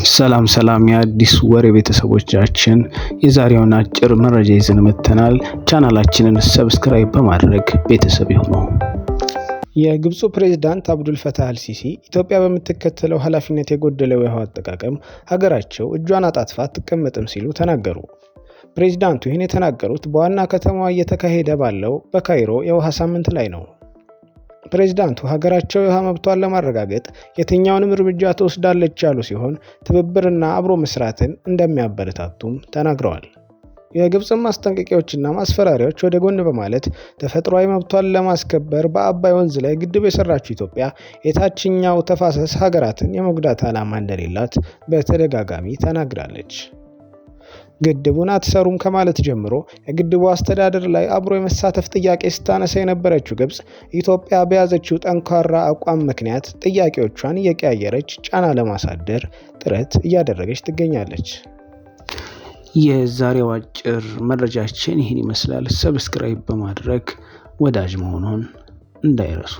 ሰላም የአዲስ ወሬ ቤተሰቦቻችን የዛሬውን አጭር መረጃ ይዘን መጥተናል። ቻናላችንን ሰብስክራይብ በማድረግ ቤተሰብ ይሁኑ። የግብፁ ፕሬዝዳንት አብዱል ፈታህ አልሲሲ ኢትዮጵያ በምትከተለው ኃላፊነት የጎደለው የውሃ አጠቃቀም ሀገራቸው እጇን አጣጥፋ አትቀመጥም ሲሉ ተናገሩ። ፕሬዝዳንቱ ይህን የተናገሩት በዋና ከተማዋ እየተካሄደ ባለው በካይሮ የውሃ ሳምንት ላይ ነው። ፕሬዝዳንቱ ሀገራቸው የውሃ መብቷን ለማረጋገጥ የትኛውንም እርምጃ ትወስዳለች ያሉ ሲሆን ትብብርና አብሮ መስራትን እንደሚያበረታቱም ተናግረዋል። የግብፅን ማስጠንቀቂያዎችና ማስፈራሪያዎች ወደ ጎን በማለት ተፈጥሯዊ መብቷን ለማስከበር በአባይ ወንዝ ላይ ግድብ የሰራችው ኢትዮጵያ የታችኛው ተፋሰስ ሀገራትን የመጉዳት ዓላማ እንደሌላት በተደጋጋሚ ተናግራለች። ግድቡን አትሰሩም ከማለት ጀምሮ የግድቡ አስተዳደር ላይ አብሮ የመሳተፍ ጥያቄ ስታነሳ የነበረችው ግብፅ ኢትዮጵያ በያዘችው ጠንካራ አቋም ምክንያት ጥያቄዎቿን እየቀያየረች ጫና ለማሳደር ጥረት እያደረገች ትገኛለች። የዛሬው አጭር መረጃችን ይህን ይመስላል። ሰብስክራይብ በማድረግ ወዳጅ መሆኑን እንዳይረሱ።